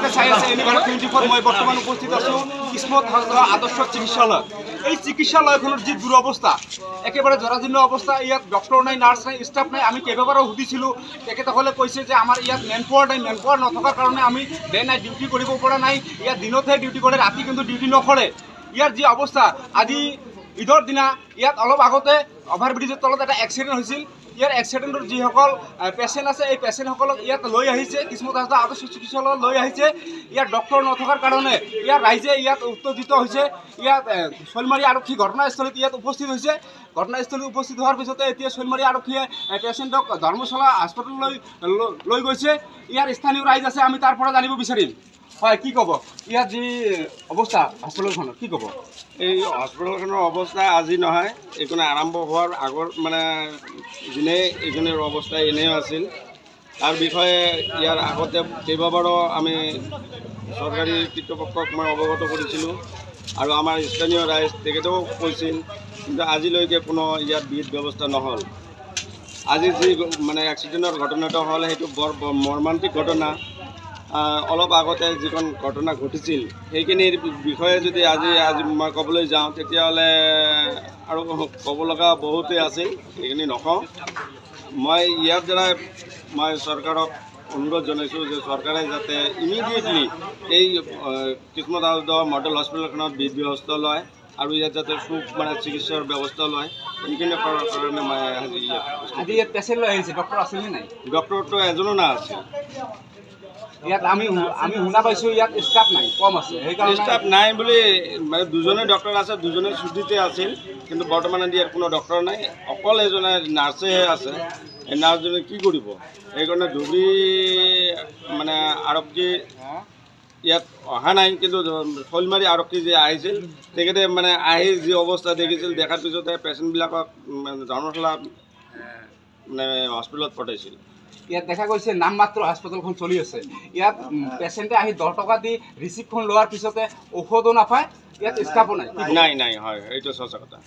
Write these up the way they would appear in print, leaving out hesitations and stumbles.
আপোনালোকে চাই আছে এনিভাৰ 24 মই বৰ্তমান উপস্থিত আছোঁ কিসমত আদৰ্শ চিকিৎসালয়। এই চিকিৎসালয়খনৰ যি দুৰৱস্থা, একেবাৰে জৰাজীৰ্ণ অৱস্থা। ইয়াত ডক্টৰ নাই, নাৰ্ছ নাই, ষ্টাফ নাই। আমি কেইবাবাৰো সুধিছিলোঁ, তেখেতসকলে কৈছে যে আমাৰ ইয়াত মেনপাৱাৰ নাই। মেনপাৱাৰ নথকাৰ কাৰণে আমি ডে নাইট ডিউটি কৰিব পৰা নাই। ইয়াত দিনতহে ডিউটি কৰে, ৰাতি কিন্তু ডিউটি নকৰে। ইয়াৰ যি অৱস্থা, আজি ঈদৰ দিনা ইয়াত অলপ আগতে অভাৰব্ৰিজৰ তলত এটা এক্সিডেণ্ট হৈছিল। ইয়াৰ এক্সিডেণ্টৰ যিসকল পেচেণ্ট আছে, এই পেচেণ্টসকলক ইয়াত লৈ আহিছে, কিসমত আদৰ্শ চিকিৎসালয়ত লৈ আহিছে। ইয়াত ডক্টৰ নথকাৰ কাৰণে ইয়াৰ ৰাইজে ইয়াত উত্তেজিত হৈছে। ইয়াত শৈলমাৰী আৰক্ষী ঘটনাস্থলীত ইয়াত উপস্থিত হৈছে। ঘটনাস্থলীত উপস্থিত হোৱাৰ পিছতে এতিয়া শৈলমাৰী আৰক্ষীয়ে পেচেণ্টক ধৰ্মশালা হাস্পাতাললৈ লৈ গৈছে। ইয়াৰ স্থানীয় ৰাইজ আছে, আমি তাৰ পৰা জানিব বিচাৰিম। হয়, কি ক'ব ইয়াত যি অৱস্থা হস্পিটেলখনৰ, কি ক'ব? এই হস্পিটেলখনৰ অৱস্থা আজি নহয়, এইখনে আৰম্ভ হোৱাৰ আগৰ মানে দিনেই এইখনৰ অৱস্থা এনেও আছিল। তাৰ বিষয়ে ইয়াৰ আগতে কেইবাবাৰো আমি চৰকাৰী কৰ্তৃপক্ষক মই অৱগত কৰিছিলোঁ আৰু আমাৰ স্থানীয় ৰাইজ তেখেতেও কৈছিল, কিন্তু আজিলৈকে কোনো ইয়াত বিহিত ব্যৱস্থা নহ'ল। আজি যি মানে এক্সিডেণ্টৰ ঘটনাটো হ'ল, সেইটো বৰ মৰ্মান্তিক ঘটনা। অলপ আগতে যিখন ঘটনা ঘটিছিল, সেইখিনিৰ বিষয়ে যদি আজি মই ক'বলৈ যাওঁ, তেতিয়াহ'লে আৰু ক'ব লগা বহুতেই আছিল, সেইখিনি নকওঁ। মই ইয়াৰ দ্বাৰা মই চৰকাৰক অনুৰোধ জনাইছোঁ যে চৰকাৰে যাতে ইমিডিয়েটলি এই কিসমত আদৰ্শ মডেল হস্পিটেলখনত বিধ ব্যৱস্থা লয় আৰু ইয়াত যাতে মানে চিকিৎসাৰ ব্যৱস্থা লয়, সেইখিনি কৰাৰ কাৰণে মই আজি ইয়াত পেচেণ্ট লৈ আহিছে, ডক্টৰ আছেনে নাই? ডক্টৰটো এজনো নাছিল। ইয়াত আমি শুনা পাইছোঁ ইয়াত ষ্টাফ নাই, কম আছে। সেইকাৰণে ষ্টাফ নাই বুলি মানে দুজনে ডক্টৰ আছে, দুজনে ছুটিতে আছিল, কিন্তু বৰ্তমান ইয়াত কোনো ডক্টৰ নাই, অকল এজনে নাৰ্ছেহে আছে। এই নাৰ্ছজনে কি কৰিব? সেইকাৰণে ধুবুৰী মানে আৰক্ষী ইয়াত অহা নাই, কিন্তু শৈলমাৰী আৰক্ষী যে আহিছিল, তেখেতে মানে আহি যি অৱস্থা দেখিছিল, দেখাৰ পিছতে পেচেণ্টবিলাকক ধৰ্মশালা মানে হস্পিটেলত পঠাইছিল। ইয়াত দেখা গৈছে নামমাত্ৰ হাস্পাতালখন চলি আছে। ইয়াত পেচেণ্টে আহি 10 টকা দি ৰিচিপ্টখন লোৱাৰ পিছতে ঔষধো নাপায়, ইয়াত ষ্টাফো নাই। নাই হয়, এইটো সঁচা কথা।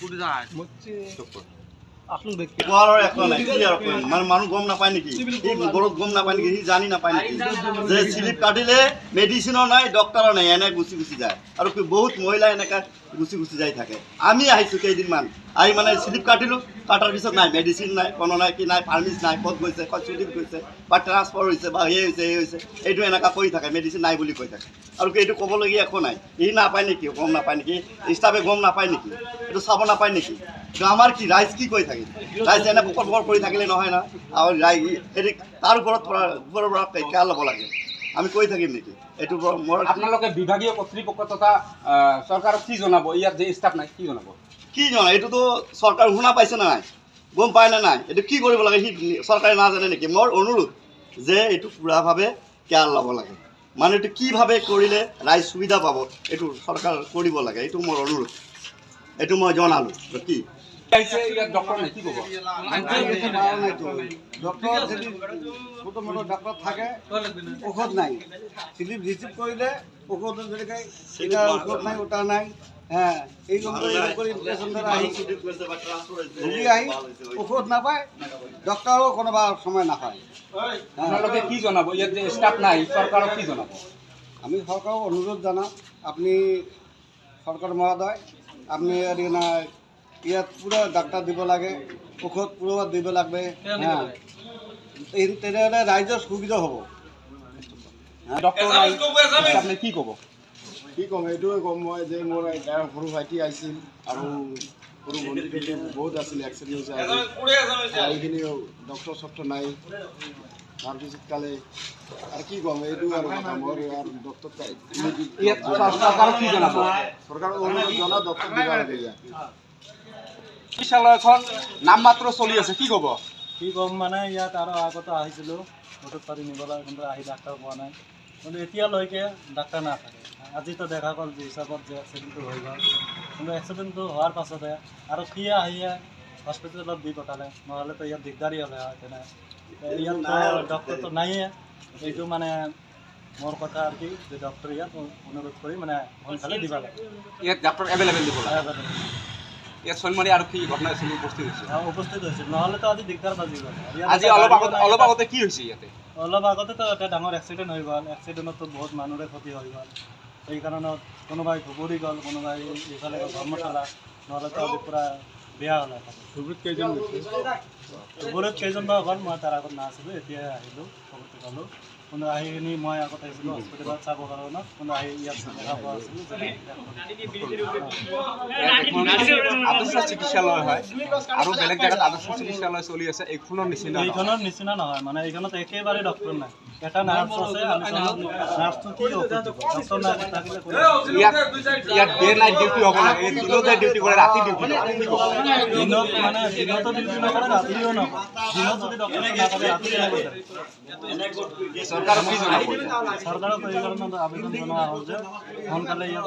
মানে মানুহ গম নাপায় নেকি? সি ঘৰত গম নাপায় নেকি? সি জানি নাপায় নেকি যে স্লিপ কাটিলে মেডিচিনো নাই, ডক্টৰো নাই, এনে গুচি যায়। আৰু বহুত মহিলা এনেকৈ গুচি যাই থাকে। আমি আহিছোঁ কেইদিনমান, আহি মানে স্লিপ কাটিলোঁ, কাটাৰ পিছত নাই মেডিচিন নাই, কোনো নাই, কি নাই, ফাৰ্মাচী নাই, ক'ত গৈছে, ক'ত ছুটিত গৈছে, বা ট্ৰান্সফাৰ হৈছে, বা এই হৈছে, এইটো এনেকুৱা কৈ থাকে, মেডিচিন নাই বুলি কৈ থাকে। আৰু এইটো ক'বলগীয়া একো নাই। ই নাপায় নেকি? গম নাপায় নেকি? ষ্টাফে গম নাপায় নেকি? এইটো চাব নাপায় নেকি? আমাৰ কি ৰাইজ কি কৈ থাকে? ৰাইজ এনে পকৰ কৰি থাকিলে নহয় না। আৰু হেৰি তাৰ ওপৰৰ পৰা কেয়াৰ ল'ব লাগে। আমি কৈ থাকিম নেকি? এইটো মোৰ আপোনালোকে বিভাগীয় কৰ্তৃপক্ষ তথা চৰকাৰক কি জনাব? ইয়াত যে ষ্টাফ নাই, কি জনাব? কি জানা? এইটোতো চৰকাৰ শুনা পাইছে না নাই? গম পায় না নাই? এইটো কি কৰিব লাগে? সি চৰকাৰে নাজানে নেকি? মোৰ অনুৰোধ যে এইটো পূৰাভাৱে কেয়াৰ ল'ব লাগে। মানে এইটো কিভাৱে কৰিলে ৰাইজ সুবিধা পাব, এইটো চৰকাৰ কৰিব লাগে। এইটো মোৰ অনুৰোধ, এইটো মই জনালোঁ। কি ডক্টৰ নাই, কি ক'ব? ডক্টর যদি ছোটো মোটো ডক্টর থাকে, ওষুধ নাই। স্লিপ রিসিভ করলে ওষুধ যদি খাই, এটা ওষুধ নাই, ওটা নাই। হ্যাঁ, এই করে পেশেন্টরা রুগী আহি ওষুধ না পায়, ডক্টরও কোনোবার সময় না পায়। আপোনালোকে কি জনাব? ইয়াত যে ষ্টাফ নাই, চৰকাৰক কি জনাব? আমি সরকারও অনুরোধ জানাম, আপনি সরকার মহোদয়, আপনি ইয়াত পুরো ডাক্তার দিব লাগে, ঔষধ পুরো দিব লাগবে। হ্যাঁ, তেনেহ'লে ৰাইজৰ সুবিধা হ'ব। ডক্টৰ নাই, ষ্টাফ নাই, কি ক'ব? কি ক'ম? এইটোৱে ক'ম মই যে মোৰ সৰু ভাইটি আহিছিল আৰু সৰু ভণ্টি বহুত আছিল, এক্সিডেণ্ট হৈছে। এইখিনি ডক্টৰ নাই, তাৰপিছত কালে আৰু কি ক'ম? এইটো আৰু কথা মোৰ আৰু ডক্টৰ ইয়াত চৰকাৰক কি জনাব? চৰকাৰক অনুৰোধ জনা, ডক্টৰ দিব লাগে ইয়াত। চিকিৎসালয়খন নামমাত্ৰ চলি আছে, কি ক'ব? কি ক'ম মানে ইয়াত আৰু আগতে আহিছিলোঁ, ঔষধ পাতি নিবলৈ, কিন্তু আহি ডাক্তৰ পোৱা নাই। কিন্তু এতিয়ালৈকে ডাক্তৰ নাথাকে। আজিতো দেখা গ'ল যে হিচাপত যে এক্সিডেণ্টটো হৈ গ'ল, কিন্তু এক্সিডেণ্টটো হোৱাৰ পাছতে আৰু কি আহিয়ে হস্পিটেলত দি পঠালে, নহ'লেতো ইয়াত দিগদাৰী হ'লে হয়। তেনে ইয়াততো ডক্টৰটো নাইয়ে। এইটো মানে মোৰ কথা আৰু কি, যে ডক্টৰ ইয়াত অনুৰোধ কৰি মানে সোনকালে দিব লাগে। ইয়াত ডক্টৰ এভেইলেবল দিব লাগে। ইয়াত ছয়মাৰী আৰক্ষী ঘটনাস্থলী উপস্থিত হৈছে। উপস্থিত হৈছিল, নহ'লেতো আজি দিগদাৰ বাজি গ'ল। আজি অলপ আগতে কি হৈছে ইয়াতে? অলপ আগতেতো এটা ডাঙৰ এক্সিডেণ্ট হৈ গ'ল, এক্সিডেণ্টতো বহুত মানুহৰে ক্ষতি হৈ গ'ল। সেই কাৰণত কোনোবাই ধুবুৰী গ'ল, কোনোবাই ইফালে গ'ল ধৰ্মশালা, নহ'লেতো আজি পূৰা বেয়া হ'ল। ধুবুৰীত কেইজন বা গ'ল, মই তাৰ আগত নাছিলোঁ, এতিয়া আহিলোঁ, খবৰটো পালোঁ। কোনো আহি কিনি মই আগত আহিছিলোঁ হস্পিটেলত চাব কাৰণে, কোনো আহি ইয়াত দেখা পোৱা আছিলোঁ। আদৰ্শ চিকিৎসালয় হয় আৰু বেলেগ জেগাত আদৰ্শ চিকিৎসালয় চলি আছে, এইখনৰ নিচিনা এইখনৰ নিচিনা নহয়, মানে এইখনত একেবাৰে ডক্টৰ নাই। এটা নাৰ্ছ আছে, আমি নাৰ্ছটো কি ডক্টৰ নাই থাকিলে ইয়াত ডে নাইট ডিউটি হ'ব লাগে, দিনত ডিউটি কৰে, ৰাতি ডিউটি নকৰে। দিনত মানে দিনতো ডিউটি নকৰে, ৰাতিও নকৰে। দিনত যদি ডক্টৰ নাথাকে ৰাতি নকৰে। চৰকাৰক কি জনাব? চৰকাৰক এই কাৰণত আবেদন জনোৱা হ'ল যে সোনকালে ইয়াত